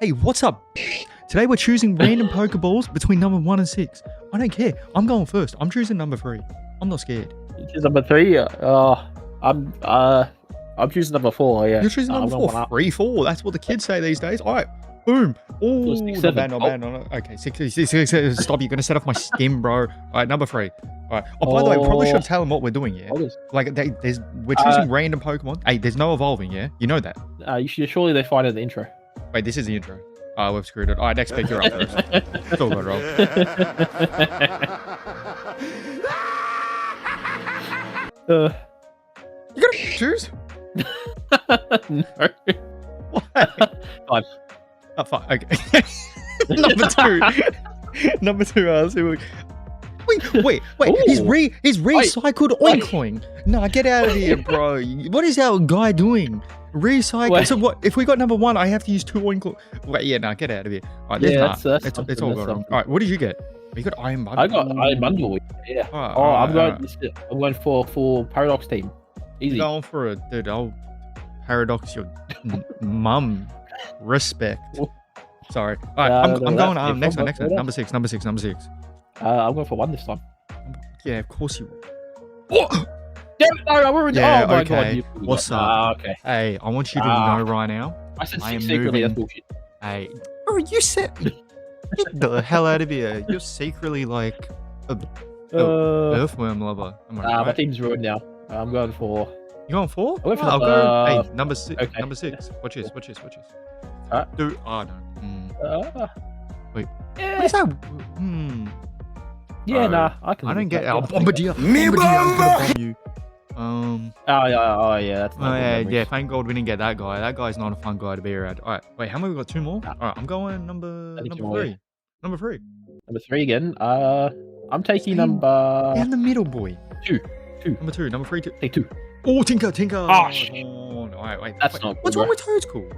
Hey, what's up? Today we're choosing random Pokeballs between number 1 and 6. I don't care. I'm going first. I'm choosing number 3. I'm not scared. You choose number 3? I'm choosing number 4, yeah. You're choosing number 4? 3, 4. That's what the kids say these days. All right. Boom. Oh, not bad, not bad. Okay, 6. Stop. You're going to set off my skin, bro. All right, number 3. All right. Oh, by the way, we probably should tell them what we're doing, yeah? Like, we're choosing random Pokemon. Hey, there's no evolving, yeah? You know that. Surely they find it in the intro. Wait, this is the intro. Oh, we've screwed it. All right, next pick, you're up first. Still good, roll. You gotta choose? No. Why? 5. Oh, 5. Okay. Number 2. Number 2. Let's see what Wait. Ooh. He's recycled Oinkling. No, get out of here, bro. What is our guy doing? Recycle. Wait. So what? If we got number 1, I have to use 2 Oinkling. Wait, yeah, no, get out of here. All right, yeah, it's all gone wrong. All right, what did you get? You got Iron Bundle. I got Iron Bundle. Yeah. I'm going for full Paradox team. Easy. You're going for a dude. I'll Paradox your mum. Respect. Sorry. All right, I'm going. Next one. Number 6. I'm going for 1 this time. Yeah, of course you will. Oh! Damn it, no, I already. Yeah, oh my okay. God. What's up? Okay. Hey, I want you to know right now. I said 6 secretly. That's bullshit. Hey, bro, you said. Get the hell out of here. You're secretly like a earthworm lover. Am I right? My team's ruined now. I'm going for. You going 4? I went for I'll go. Hey, number 6. Okay. Number 6. Watch this. Alright. Dude, oh no. Wait. Yeah. What is that? Yeah, nah. I don't get our Bombardier. Bombardier gonna bomb you. Oh yeah. That's not yeah. Thank God we didn't get that guy. That guy's not a fun guy to be around. All right. Wait, how many we got? 2 more. All right. I'm going number 3. Number 3. Number 3 again. I'm taking number. Down the middle, boy. 2. Number 2. Number 3. Take 2. Oh, Tinker. Oh, shit. All right, wait. That's not. What's wrong with Toadstool?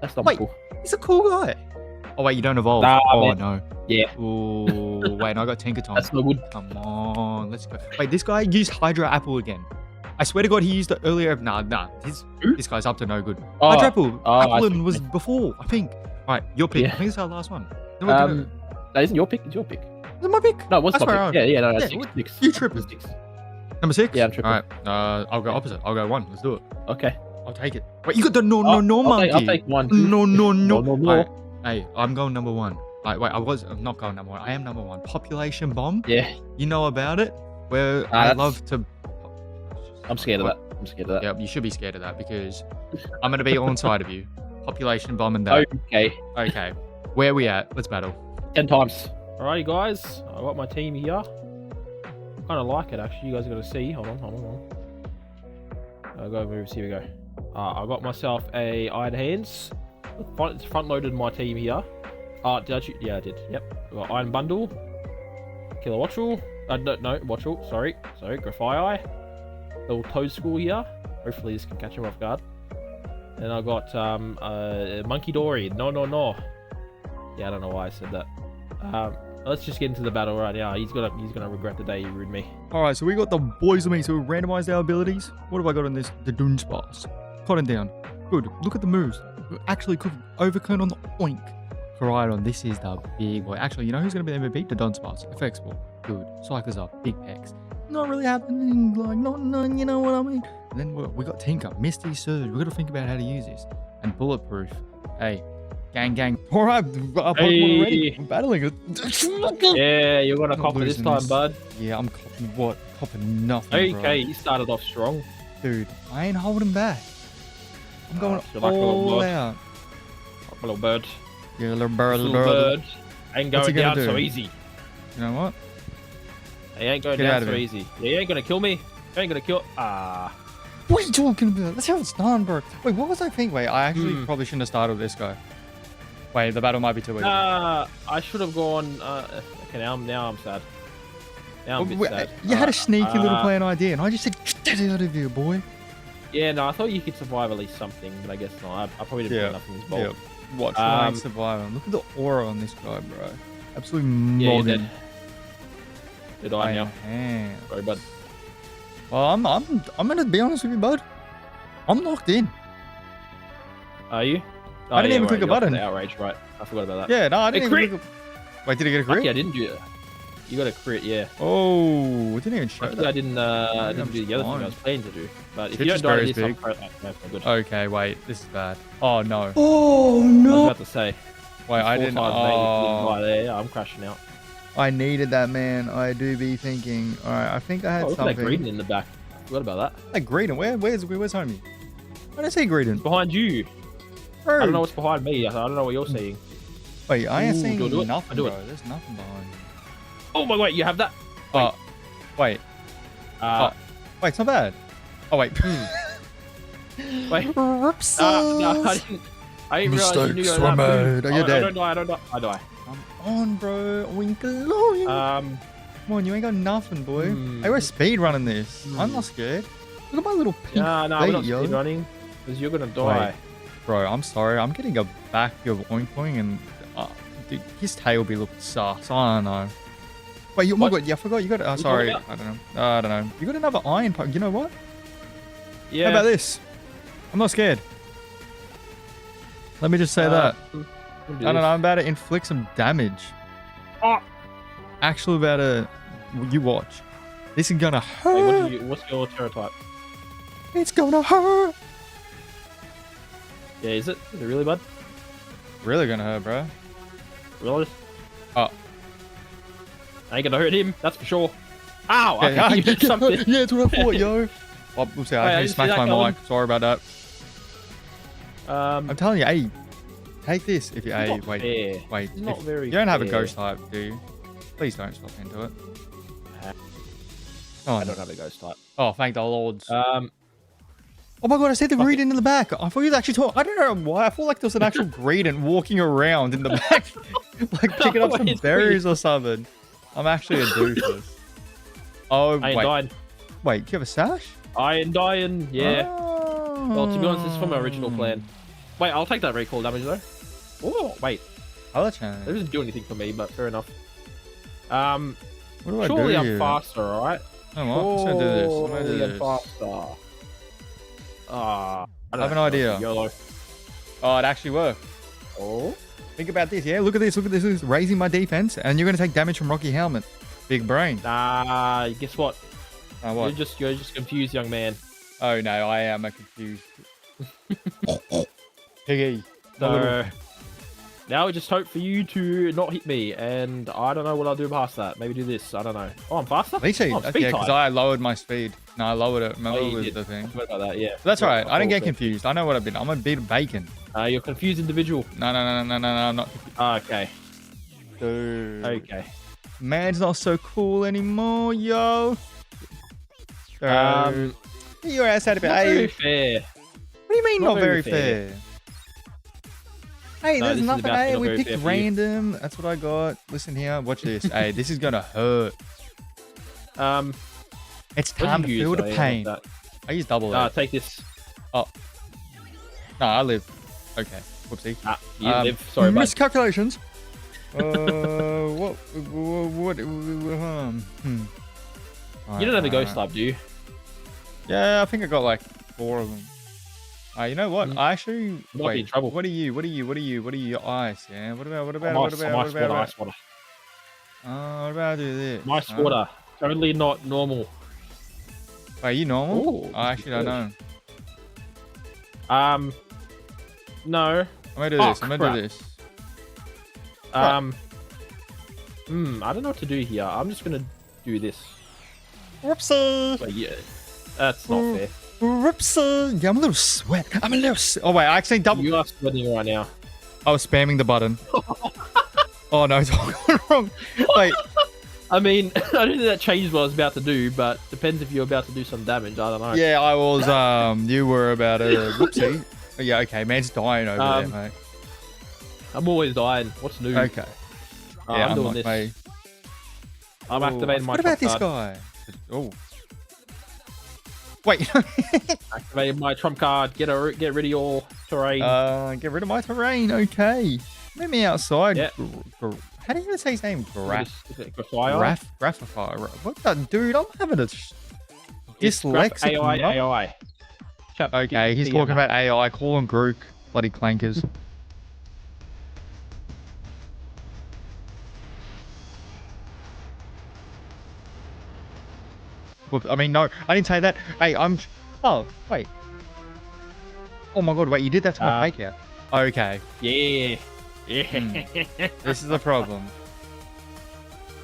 That's not cool. He's a cool guy. Oh wait, you don't evolve. Nah, man. No. Yeah. Oh wait, no, I got Tinker Tom. That's no good. Come on, let's go. Wait, this guy used Hydra Apple again. I swear to God, he used it earlier. Nah. This guy's up to no good. Hydra Apple. Applin was before, I think. All right, your pick. Yeah. I think it's our last one. That isn't your pick. It's your pick. Is it my pick? No, what's my pick? Yeah, no, 6. You tripping? 6. Number 6? Yeah, I'm tripping. All right, I'll go opposite. I'll go 1. Let's do it. Okay. I'll take it. Wait, you got the no monkey. I'll take 1. No. Hey, I'm going number 1. I'm not going number 1. I am number 1. Population bomb. Yeah. You know about it? Where I love to. I'm scared of that. Yeah, you should be scared of that because I'm gonna be on side of you. Population bomb and that. Okay. Where are we at? Let's battle. 10 times. Alrighty, guys. I got my team here. I kind of like it actually. You guys are gonna see. Hold on. I'll go moves. Here we go. I got myself a Iron Hands. Front loaded my team here. Did I choose? Yeah, I did. Yep. I got Iron Bundle. Killer Watchel. No, Watchel. Sorry. Grafii. Little Toadstool here. Hopefully this can catch him off guard. And I got Monkey Dory. No. Yeah, I don't know why I said that. Let's just get into the battle right now. He's gonna regret the day he ruined me. All right, so we got the boys with me. So we randomized our abilities. What have I got on this? The Dunsparce. Cotton down. Good. Look at the moves. Actually, could overcurn on the Oink. Koraidon, this is the big boy. Actually, you know who's going to be the MVP? The Dunsparce. Effects Ball. Good. Cycles up. Big pecs. Not really happening. Like, none, you know what I mean? And then we got Tinker. Misty Surge. We got to think about how to use this. And Bulletproof. Hey. Gang. All right. Our Pokemon already. I'm battling it. Yeah, you're going to cop it this time, bud. Yeah, I'm copping what? Copping nothing, Okay, bro. you started off strong. Dude, I ain't holding back. I'm going all out. My little bird. Yeah, little bird. Ain't going down so easy. You know what? He ain't going down so easy. Yeah, he ain't gonna kill me. He ain't gonna kill. What are you talking about? That's how it's done, bro. Wait, what was I thinking? Wait, I actually probably shouldn't have started with this guy. Wait, the battle might be too easy. I should have gone. Okay, now I'm sad. Now I'm a bit sad. You had a sneaky little plan idea, and I just said, get out of here, boy. Yeah, no, I thought you could survive at least something, but I guess not. I probably didn't put enough in this bowl. Yeah. Watch Ryan survive. Look at the aura on this guy, bro. Absolutely mogging. Yeah, did I now? Sorry, bud. Well, I'm gonna be honest with you, bud. I'm locked in. Are you? I didn't even right, click a you're up for button. the outrage, right? I forgot about that. Yeah, no, I didn't even crit! click a... Wait, did he get a crit? Lucky I didn't do it. You got a crit, yeah. Oh, it didn't even show Lucky that. I didn't do the other thing I was planning to do. But if you don't die to this, I'm good. Okay, wait, this is bad. Oh, no. Oh I was no! about to say. Wait, I didn't... Die there. Yeah, I'm crashing out. I needed that, man. I do be thinking. All right, I think I had Oh, look at that something. Greedon in the back. Forgot about that. Like Greedon? Where's homie? I don't see Greedon. Behind you. I don't know what's behind me. I don't know what you're seeing. Wait, I ain't Ooh, seeing do it. nothing, Do bro. it. There's nothing behind me. Oh my god, you have that? Oh, wait. Wait, it's not bad. Oh, wait. Wait. Whoops. No, I didn't realize you knew Mistakes that. were made. Are you dead? I don't die. I die. I'm on, bro. Winkaloing. Come on, you ain't got nothing, boy. Hey, we're speed running this. I'm not scared. Look at my little pink No, we're feet, not yo. speed running. Because you're gonna die. Wait. Bro, I'm sorry. I'm getting a back of Oink Oink and dude, his tail be looking sus. I don't know. Wait, you, oh my god, yeah, I forgot. You got. Sorry, I don't know. I don't know. You got another iron pipe. You know what? Yeah. How about this? I'm not scared. Let me just say that. I don't know. I'm about to inflict some damage. Oh. Actually, about to. You watch. This is gonna hurt. Hey, what's your terror type? It's gonna hurt. Yeah, is it? Is it really bad? Really gonna hurt, bro. Really? Oh. I ain't gonna hurt him, that's for sure. Ow! Yeah, I did something. Yeah, that's what I thought, yo. Oh, oops, I didn't smashed see that my mic. Sorry about that. I'm telling you, hey, take this if you. Hey, wait, fair. wait. It's not very you don't have a fair. ghost type, do you? Please don't stop into it. Oh, I no. don't have a ghost type. Oh, thank the lords. Oh Oh my god, I see the Greedon in the back. I thought he was actually talking. I don't know why. I feel like there was an actual Greedon walking around in the back. Like picking up some It's berries or something. I'm actually a doofus. Oh, I ain't wait. dying. Wait, do you have a sash? I ain't dying, yeah. Oh. Well, to be honest, this is from my original plan. Wait, I'll take that recall damage though. Oh, wait. I'll let you know. That doesn't do anything for me, but fair enough. What do I Surely do I'm here? faster, alright? Oh, well, I'm just gonna do this. I'm gonna do Surely I'm this. faster. I have an idea. YOLO. Oh, it actually worked. Oh. Think about this, yeah? Look at this, look at this. Look at this. Raising my defense, and you're gonna take damage from Rocky Helmet. Big brain. Nah, guess what? Oh, what? You're just confused, young man. Oh no, I am a confused. Piggy. So now we just hope for you to not hit me, and I don't know what I'll do past that. Maybe do this. I don't know. Oh, I'm faster. At least I, Oh, yeah, speed because type. I lowered my speed. No, I lowered it. Remember you with did. the thing. I forgot about that. Yeah. But that's alright. I didn't get thought confused. I know what I've been. I'm a bit of bacon. You're a confused individual. No, I'm not confused. Okay. Dude. Okay. Man's not so cool anymore, yo. Your ass had a bit. Not Hey, very fair. what do you mean not very fair? Hey, No, there's this is nothing. about to Hey, not we very picked fair for you. random. That's what I got. Listen here. Watch this. Hey, this is gonna hurt. It's What time do to you feel use? the Oh, yeah, pain. that. I use double edge. Take this. No, I live. Okay. Whoopsie. You live. Sorry, bud. Miscalculations. What? You don't have a ghost type, do you? Yeah, I think I got like 4 of them. You know what? I actually might be in wait. trouble. What are you? Ice? Yeah. What about? Ice water. What about I do this? Nice water. Totally not normal. Wait, you normal? Ooh, I actually don't know. No. I'm gonna do Oh, this. I'm gonna crap. do this. I don't know what to do here. I'm just gonna do this. Whoopsie. Wait, yeah. That's not fair. Whoopsie. Yeah, I'm a little sweat. Oh wait, I actually double. You are sweating right now. I was spamming the button. Oh no, it's all gone wrong. Wait. I mean, I don't think that changed what I was about to do, but depends if you're about to do some damage. I don't know. Yeah, I was. You were about a whoopsie. Yeah, okay. Man's dying over there, mate. I'm always dying. What's new? Okay. Yeah, I'm doing not, this. mate. I'm activating my What about trump this card. guy? Oh. Wait. Activating my trump card. Get rid of your terrain. Get rid of my terrain. Okay. Meet me outside. Yeah. How do you even say his name? Is it Grafire? Graphify. What the dude? I'm having a dyslexic. AI. Chap, Okay, he's talking about AI. Call him Grook. Bloody clankers. Whoops, I mean, no, I didn't say that. Hey, I'm. Oh, wait. Oh my god, wait, you did that to my fake out. Okay. Yeah. This is the problem.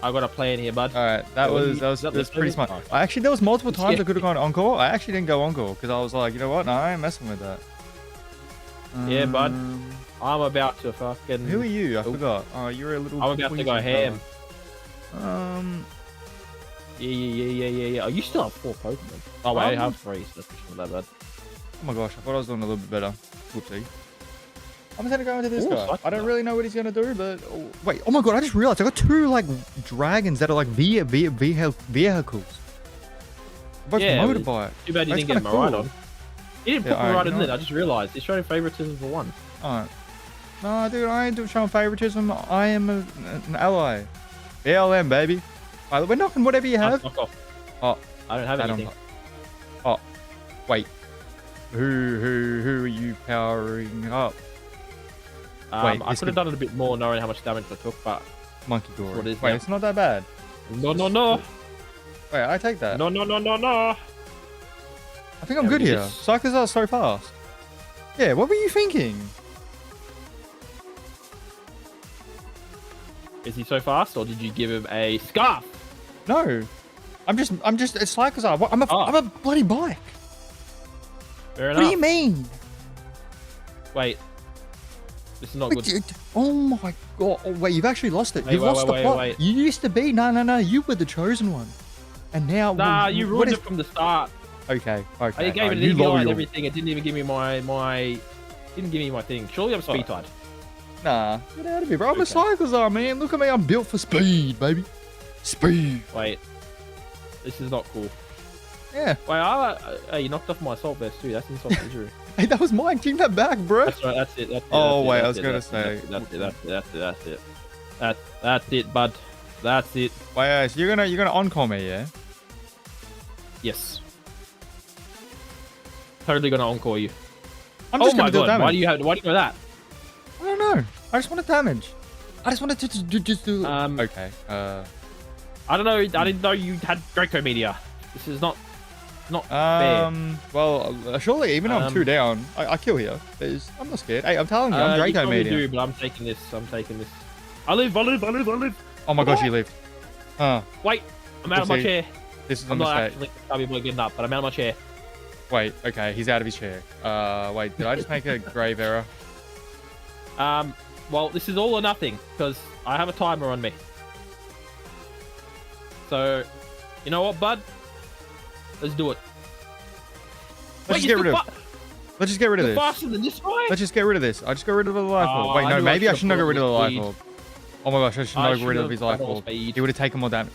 I got a plan here, bud. Alright, that was pretty smart. Actually, there was multiple times I could have gone encore. I actually didn't go encore because I was like, you know what? No, I ain't messing with that. Yeah, bud. I'm about to fucking... Who are you? I forgot. Oh, you're a little... I'm about to go ham. Yeah. Oh, you still have 4 Pokemon. Oh, wait, I have 3, so that's not that bad. Oh my gosh, I thought I was doing a little bit better. Whoopsie. I'm just gonna go into this guy. I don't really know what he's gonna do, but wait. Oh my god! I just realized I got 2 like dragons that are like vehicles. Both motorbike. Too bad you didn't get my ride on. You didn't put my ride in there. I just realized it's showing favoritism for 1. Alright. No, dude, I ain't showing favoritism. I am an ally. BLM, baby. Alright, we're knocking whatever you have. Knock off. Oh, I don't have anything. Oh, wait. Who are you powering up? Wait, I could have done it a bit more knowing how much damage I took, but... Monkey Door. Wait, it's not that bad. No. Wait, I take that. No. I think I'm good here. Cycles are so fast. Yeah, what were you thinking? Is he so fast, or did you give him a scarf? No. It's Cycles are. I'm a bloody bike. Fair enough. What do you mean? Wait. This is not good. Oh my god. Oh, wait, you've actually lost it. Wait, You've lost the plot. wait. You used to be. No. You were the chosen one. And now... Nah, you ruined it from the start. Okay. I gave it an EGI and everything. It didn't even give me my... Didn't give me my thing. Surely I'm speed tied. Nah. Get out of here, bro. I'm a Cyclozar, man. Look at me. I'm built for speed, baby. Speed. Wait. This is not cool. Yeah. Wait, hey, you knocked off my assault vest too. That's insult injury. Hey, that was mine. Give that back, bro. That's right. That's it. Oh, wait. I was going to say. That's it. That's it, bud. That's it. Wait, so you're gonna encore me, yeah? Yes. Totally gonna encore you. I'm just gonna do damage. Why do you know that? I don't know. I just wanted damage. I just wanted to just do. Okay. I don't know. I didn't know you had Draco Media. This is not fair. Well, surely even though I'm 2 down, I kill here. I'm not scared. Hey, I'm telling you, I'm Draco Media. Do, but I'm taking this. I live. Oh my gosh, you lived. Wait, I'm out of my chair. This is I'm not actually getting up, but I'm out of my chair. Wait, okay, he's out of his chair. Wait, did I just make a grave error? Well, this is all or nothing because I have a timer on me. So, you know what, bud? Let's do it. Let's just get rid of this. Faster than this guy? Let's just get rid of this. I just got rid of the life orb. Wait, no, maybe I shouldn't have got rid of the life orb. Oh my gosh, I should not get rid of his life orb. He would have taken more damage.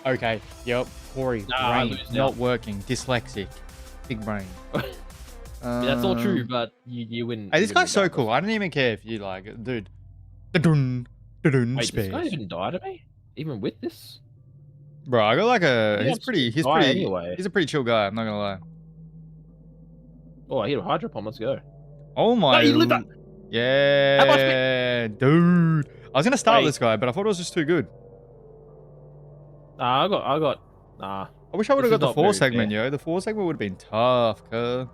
Okay, yep. Corey, brain not working. Dyslexic. Big brain. That's all true, but you win. Hey, this guy's so cool. I don't even care if you like it. Dude. Wait, this guy even died to me? Even with this? Bro, I got like a... He's a pretty chill guy, I'm not gonna lie. Oh, I hit a Hydro Pump. Let's go. Oh my... No, you lived that. Yeah, dude. I was gonna start with this guy, but I thought it was just too good. Nah, I got... Nah. I wish I would have got the 4 segment, yo. The 4 segment would have been tough, cuz.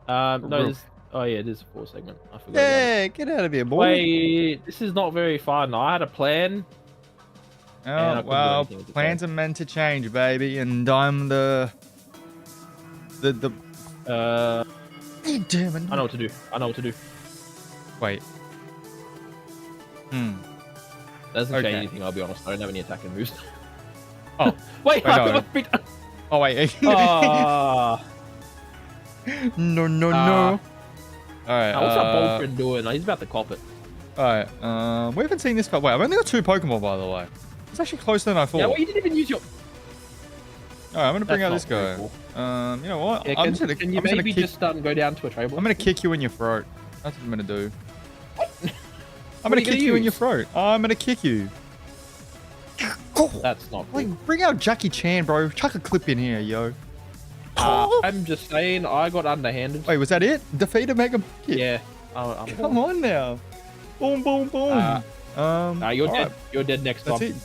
No, there's... Oh yeah, it is a 4 segment. I forgot. Yeah, get out of here, boy. Wait, this is not very fun. I had a plan. Oh, well, plans are meant to change, baby, and I'm the... Damn it. I know what to do. Wait. Doesn't change anything, I'll be honest. I don't have any attacking moves. Oh. Wait, no. Oh, wait. No. Alright. What's that Boltrin doing? He's about to cop it. Alright, we haven't seen this guy. Wait, I've only got 2 Pokemon, by the way. It's actually closer than I thought. Yeah, well, you didn't even use your... Alright, I'm gonna bring out this guy. Cool. You know what? Yeah, can you maybe just go down to a trade? I'm gonna kick you in your throat. That's what I'm gonna do. What? I'm gonna kick you in your throat. I'm gonna kick you. That's not cool. Like, bring out Jackie Chan, bro. Chuck a clip in here, yo. I'm just saying, I got underhanded. Wait, was that it? Defeat a Mega Bucket? Yeah. Come on now. Boom. You're dead. You're dead next time. That's it.